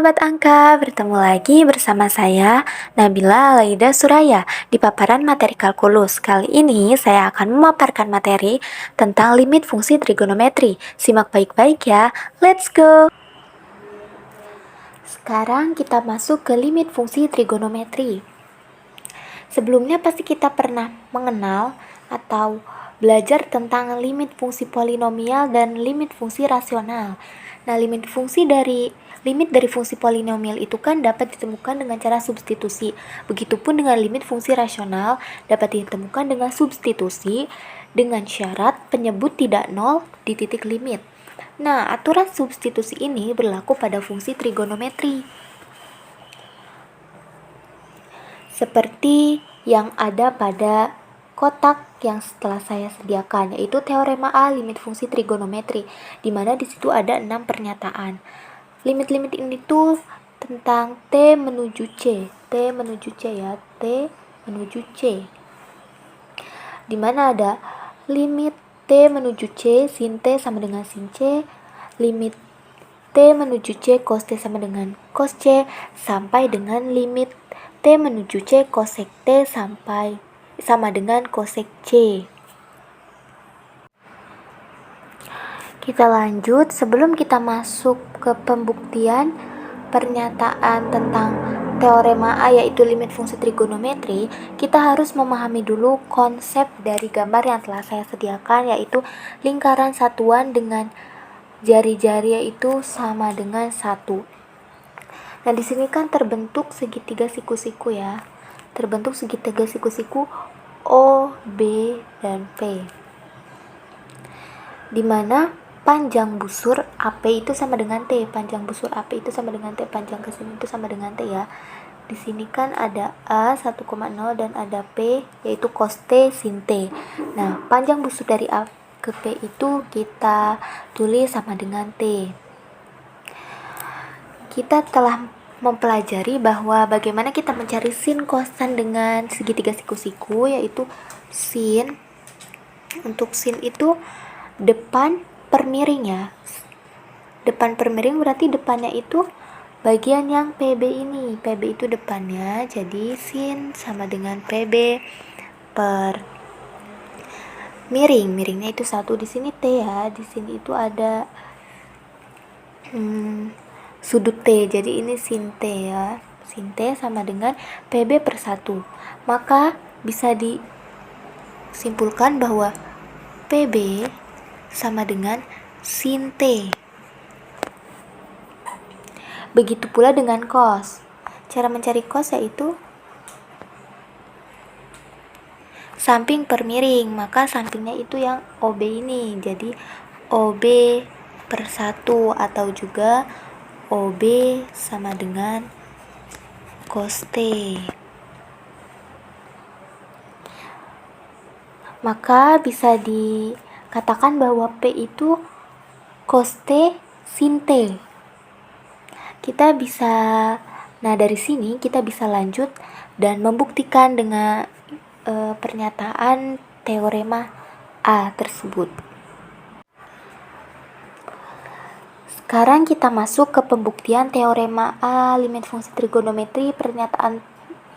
sahabat angka, bertemu lagi bersama saya Nabila Laida Suraya di paparan materi kalkulus. Kali ini saya akan memaparkan materi tentang limit fungsi trigonometri. Simak baik-baik ya. Let's go. Sekarang kita masuk ke limit fungsi trigonometri. Sebelumnya pasti kita pernah mengenal atau belajar tentang limit fungsi polinomial dan limit fungsi rasional. Nah, limit dari fungsi polinomial itu kan dapat ditemukan dengan cara substitusi. Begitupun dengan limit fungsi rasional dapat ditemukan dengan substitusi dengan syarat penyebut tidak nol di titik limit. Nah, aturan substitusi ini berlaku pada fungsi trigonometri. Seperti yang ada pada kotak yang setelah saya sediakan, yaitu teorema A limit fungsi trigonometri, di mana di situ ada 6 pernyataan. Limit-limit ini tuh tentang T menuju C, T menuju C ya, T menuju C. Di mana ada limit T menuju C sin T sama dengan sin C, limit T menuju C cos T sama dengan cos C, sampai dengan limit T menuju C cosec T sampai sama dengan cosec C. Kita lanjut. Sebelum kita masuk ke pembuktian pernyataan tentang teorema A yaitu limit fungsi trigonometri, kita harus memahami dulu konsep dari gambar yang telah saya sediakan, yaitu lingkaran satuan dengan jari-jari yaitu sama dengan 1. Nah, di sini kan terbentuk segitiga siku-siku ya. Terbentuk segitiga siku-siku O, B, dan P. Di mana panjang busur AP itu sama dengan T. Panjang busur AP itu sama dengan T. Panjang kesini itu sama dengan T ya. Di sini kan ada A 1,0 dan ada P yaitu cos T sin T. Nah, panjang busur dari A ke P itu kita tulis sama dengan T. Kita telah mempelajari bahwa bagaimana kita mencari sin kosan dengan segitiga siku-siku, yaitu sin. Untuk sin itu depan per miring ya. Depan per miring berarti depannya itu bagian yang PB ini. PB itu depannya, jadi sin sama dengan PB per miring. Miringnya itu 1. Di sini T ya. Di sini itu ada sudut T. Jadi ini sin T ya. Sin T sama dengan PB per 1. Maka bisa disimpulkan bahwa PB sama dengan sin T. Begitu pula dengan cos. Cara mencari cos yaitu samping per miring, maka sampingnya itu yang OB ini. Jadi OB per 1 atau juga OB sama dengan cos T. Maka bisa dikatakan bahwa P itu cos T sin T. Nah dari sini kita bisa lanjut dan membuktikan dengan pernyataan teorema A tersebut. Sekarang kita masuk ke pembuktian teorema A limit fungsi trigonometri. Pernyataan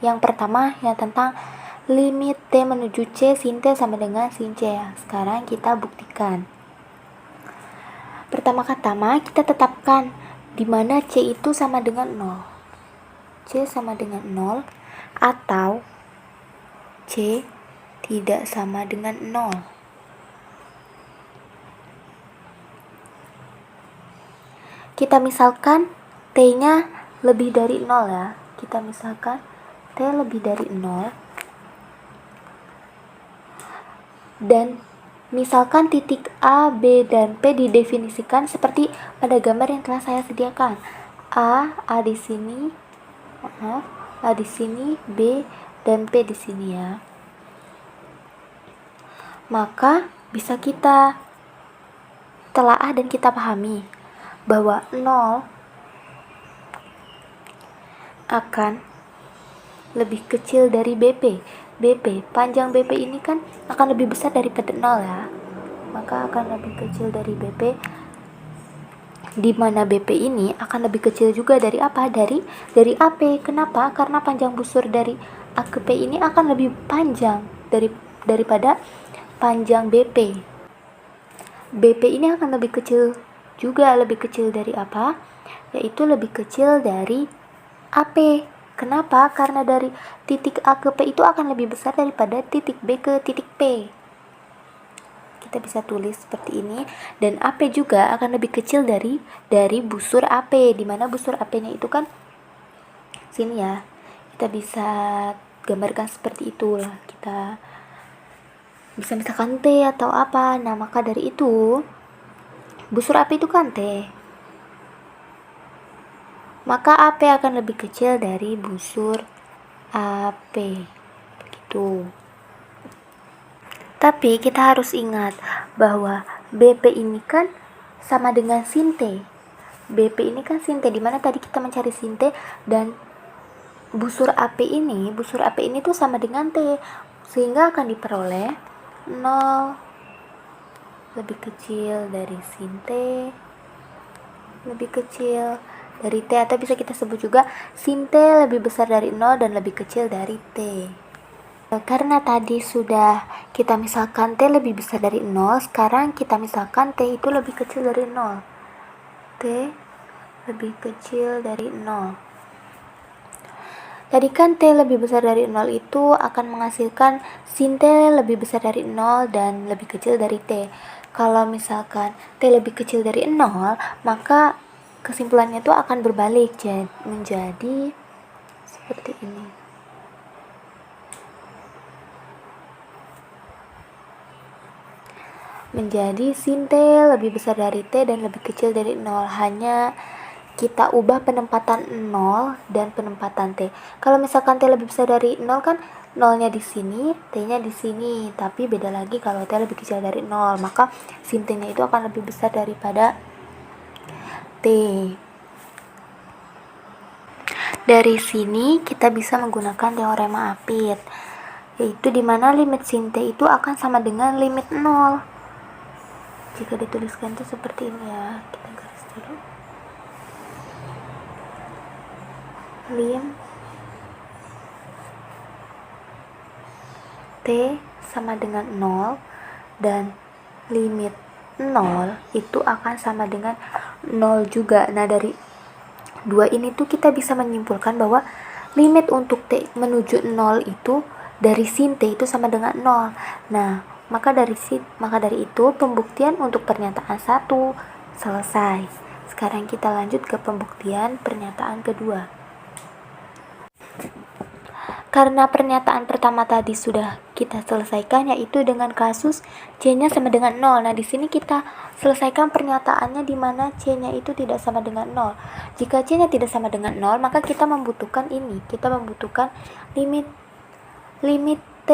yang pertama yang tentang limit T menuju C sin T sama dengan sin C ya. Sekarang kita buktikan. Pertama-tama kita tetapkan di mana C itu sama dengan 0. C sama dengan 0 atau C tidak sama dengan 0. Kita misalkan T-nya lebih dari 0 ya. Kita misalkan T lebih dari 0. Dan misalkan titik A, B, dan P didefinisikan seperti pada gambar yang telah saya sediakan. A di sini, A di sini, B dan P di sini ya. Maka bisa kita telaah dan kita pahami bahwa 0 akan lebih kecil dari BP. Panjang BP ini kan akan lebih besar daripada 0 ya. Maka akan lebih kecil dari BP di mana BP ini akan lebih kecil juga dari apa? Dari AP. Kenapa? Karena panjang busur dari A ke P ini akan lebih panjang daripada panjang BP. BP ini akan lebih kecil juga, lebih kecil dari apa? Yaitu lebih kecil dari AP. Kenapa? Karena dari titik A ke P itu akan lebih besar daripada titik B ke titik P. Kita bisa tulis seperti ini, dan AP juga akan lebih kecil dari busur AP, di mana busur AP-nya itu kan sini ya. Kita bisa gambarkan seperti itu lah. Kita bisa misalkan T atau apa. Nah, maka dari itu busur AP itu kan T. Maka AP akan lebih kecil dari busur AP. Begitu. Tapi kita harus ingat bahwa BP ini kan sama dengan sin T. BP ini kan sin T, dimana tadi kita mencari sin T, dan busur AP ini tuh sama dengan T, sehingga akan diperoleh 0 lebih kecil dari sin T lebih kecil dari T, atau bisa kita sebut juga sin T lebih besar dari 0 dan lebih kecil dari T. Karena tadi sudah kita misalkan T lebih besar dari 0, sekarang kita misalkan T itu lebih kecil dari 0. T lebih kecil dari 0. Tadi kan T lebih besar dari 0 itu akan menghasilkan sin T lebih besar dari 0 dan lebih kecil dari T. Kalau misalkan T lebih kecil dari 0, maka kesimpulannya itu akan berbalik menjadi seperti ini. Menjadi sin T lebih besar dari T dan lebih kecil dari 0. Hanya kita ubah penempatan 0 dan penempatan T. Kalau misalkan T lebih besar dari 0 kan 0-nya di sini, T-nya di sini. Tapi beda lagi kalau T lebih kecil dari 0, maka sin T-nya itu akan lebih besar daripada T. Dari sini kita bisa menggunakan teorema Apit, yaitu dimana limit sin T itu akan sama dengan limit 0. Jika dituliskan itu seperti ini ya, kita garis dulu. Lim T sama dengan 0 dan limit 0 itu akan sama dengan 0 juga. Nah, dari dua ini tuh kita bisa menyimpulkan bahwa limit untuk T menuju 0 itu dari sin T itu sama dengan 0. Nah, maka dari itu pembuktian untuk pernyataan 1 selesai. Sekarang kita lanjut ke pembuktian pernyataan kedua. Karena pernyataan pertama tadi sudah kita selesaikan, yaitu dengan kasus C-nya sama dengan 0. Nah, di sini kita selesaikan pernyataannya di mana C-nya itu tidak sama dengan 0. Jika C-nya tidak sama dengan 0, maka kita membutuhkan ini. Kita membutuhkan limit T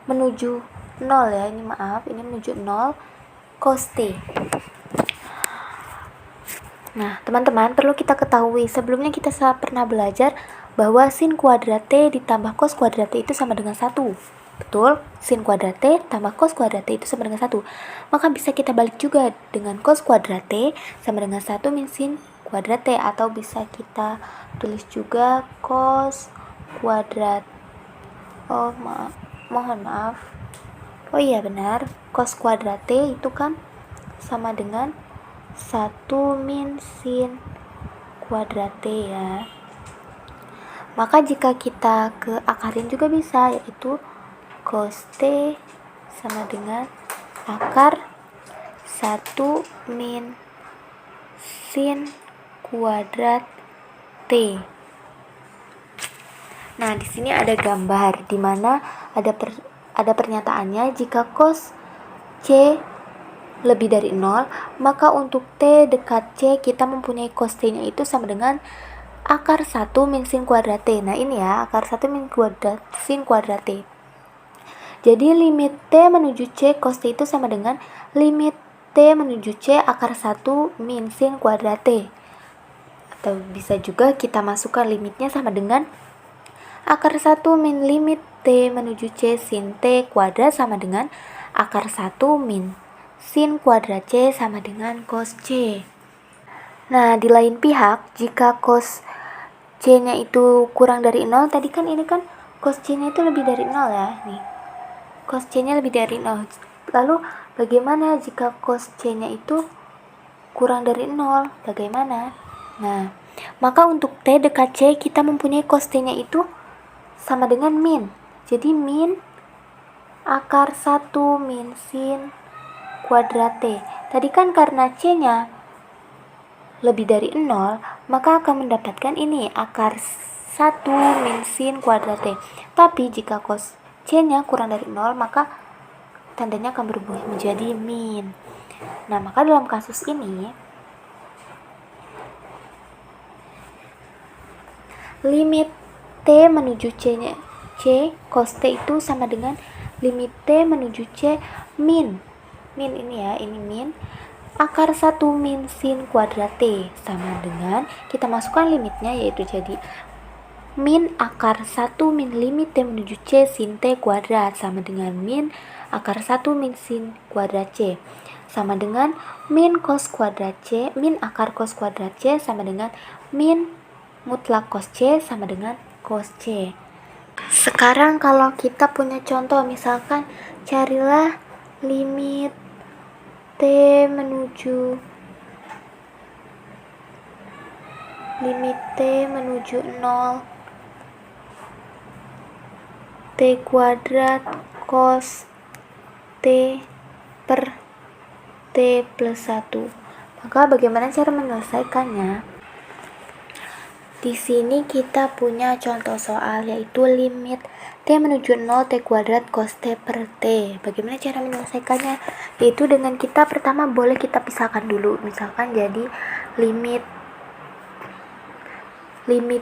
menuju 0 ya, ini menuju 0 cos T. Nah, teman-teman, perlu kita ketahui, sebelumnya kita pernah belajar bahwa sin kuadrat T ditambah cos kuadrat T itu sama dengan 1. Betul? Sin kuadrat T tambah cos kuadrat T itu sama dengan 1. Maka bisa kita balik juga dengan cos kuadrat T sama dengan 1 min sin kuadrat T, atau bisa kita tulis juga cos kuadrat. Mohon maaf. Oh iya benar, cos kuadrat T itu kan sama dengan 1 min sin kuadrat T ya. Maka jika kita ke akarin juga bisa, yaitu cos T sama dengan akar 1 min sin kuadrat T. Nah, di sini ada gambar di mana ada pernyataannya, jika cos C lebih dari 0, maka untuk T dekat C kita mempunyai cos T-nya itu sama dengan akar 1 min sin kuadrat T. Nah, ini ya, akar 1 min sin kuadrat T. Jadi limit T menuju C cos T itu sama dengan limit T menuju C akar 1 min sin kuadrat T. Atau bisa juga kita masukkan limitnya sama dengan akar 1 min limit T menuju C sin T kuadrat sama dengan akar 1 min sin kuadrat C sama dengan cos C. Nah, di lain pihak, jika cos C-nya itu kurang dari 0, tadi kan ini kan cos C-nya itu lebih dari 0 ya, nih. Cos C-nya lebih dari 0. Lalu bagaimana jika cos C-nya itu kurang dari 0? Bagaimana? Nah, maka untuk T dekat C kita mempunyai cos T-nya itu sama dengan min. Jadi min akar 1 min sin kuadrat T. Tadi kan karena C-nya lebih dari 0, maka akan mendapatkan ini akar 1 min sin kuadrat T. Tapi jika cos C-nya kurang dari 0, maka tandanya akan berubah menjadi min. Nah, maka dalam kasus ini limit T menuju C-nya C cos T itu sama dengan limit T menuju C min ini ya, ini min akar 1 min sin kuadrat T sama dengan kita masukkan limitnya, yaitu jadi min akar 1 min limit T menuju C sin T kuadrat sama dengan min akar 1 min sin kuadrat C sama dengan min cos kuadrat C, min akar cos kuadrat C sama dengan min mutlak cos C sama dengan cos C. Sekarang kalau kita punya contoh, misalkan carilah limit T menuju 0, T kuadrat cos T per T plus 1. Maka bagaimana cara menyelesaikannya? Di sini kita punya contoh soal, yaitu limit T menuju 0 T kuadrat cos T per T. Bagaimana cara menyelesaikannya? Yaitu dengan kita pertama boleh kita pisahkan dulu. Misalkan jadi limit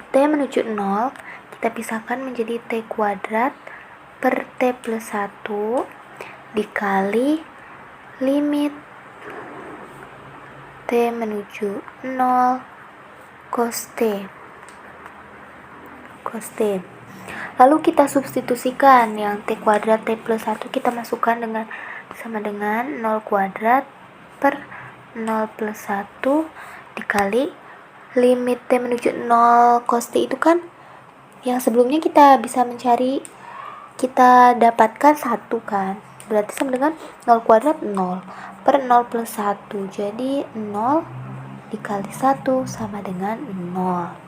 T menuju 0 kita pisahkan menjadi T kuadrat per T plus 1 dikali limit T menuju 0 cos T. Lalu kita substitusikan yang T kuadrat T plus 1 kita masukkan sama dengan 0 kuadrat per 0 plus 1 dikali limit T menuju 0 cos T itu kan yang sebelumnya kita bisa mencari, kita dapatkan 1 kan, berarti sama dengan 0 kuadrat 0 per 0 plus 1, jadi 0 dikali 1 sama dengan 0.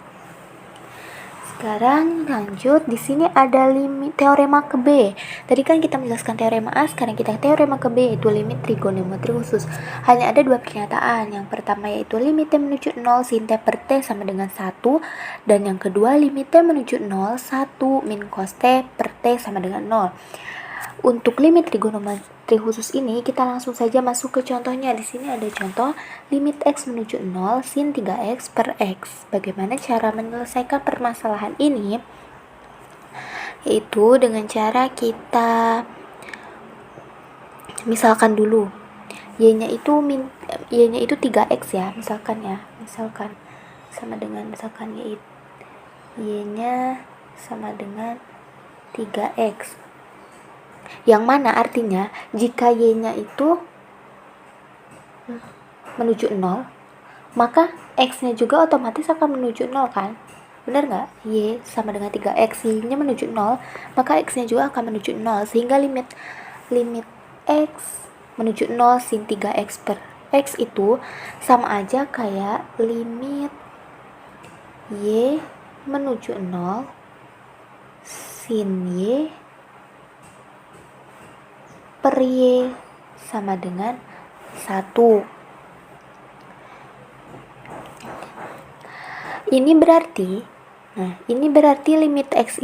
Sekarang lanjut, di sini ada limit teorema ke B. Tadi kan kita menjelaskan teorema A, sekarang kita teorema ke B, yaitu limit trigonometri khusus. Hanya ada 2 pernyataan. Yang pertama yaitu limit T menuju 0 sin T per T sama dengan 1, dan yang kedua limit T menuju 0 1 min cos T per T sama dengan 0. Untuk limit trigonometri khusus ini kita langsung saja masuk ke contohnya. Di sini ada contoh limit X menuju 0 sin 3X per X. Bagaimana cara menyelesaikan permasalahan ini? Yaitu dengan cara kita misalkan dulu Y-nya itu 3X ya, misalkan sama dengan Y-nya sama dengan 3X. Yang mana artinya jika Y-nya itu menuju 0, maka X-nya juga otomatis akan menuju 0 kan? Benar nggak? Y sama dengan 3X, Y-nya menuju 0, maka X-nya juga akan menuju 0, sehingga limit X menuju 0 sin 3X per X itu sama aja kayak limit Y menuju 0 sin Y per Y sama dengan 1. Ini berarti limit X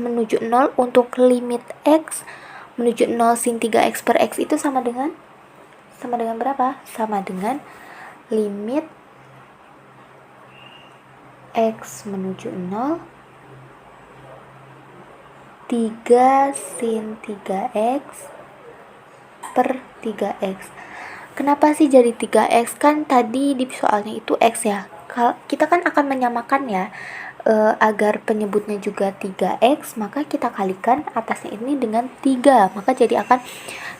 menuju 0 untuk limit X menuju 0 sin 3X per X itu sama dengan berapa? Sama dengan limit X menuju 0 3 sin 3X per 3X. Kenapa sih jadi 3X? Kan tadi di soalnya itu X ya. Kita kan akan menyamakan ya, agar penyebutnya juga 3X, maka kita kalikan atasnya ini dengan 3. Maka jadi akan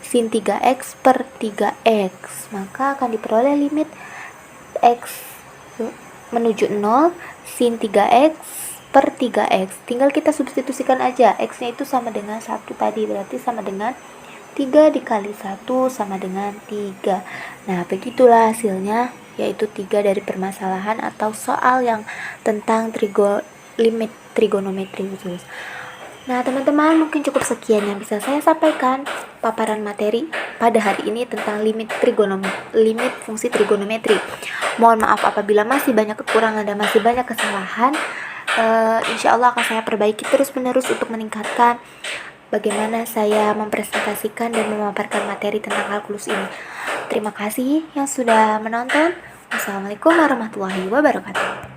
sin 3X per 3X. Maka akan diperoleh limit X menuju 0 sin 3X per 3X. Tinggal kita substitusikan aja. X-nya itu sama dengan 1 tadi, berarti sama dengan 3 dikali 1 sama dengan 3. Nah, begitulah hasilnya, yaitu 3 dari permasalahan atau soal yang tentang limit trigonometri khusus. Nah, teman-teman, mungkin cukup sekian yang bisa saya sampaikan paparan materi pada hari ini tentang limit fungsi trigonometri. Mohon maaf apabila masih banyak kekurangan dan masih banyak kesalahan. Insya Allah akan saya perbaiki terus-menerus untuk meningkatkan bagaimana saya mempresentasikan dan memaparkan materi tentang kalkulus ini. Terima kasih yang sudah menonton. Wassalamualaikum warahmatullahi wabarakatuh.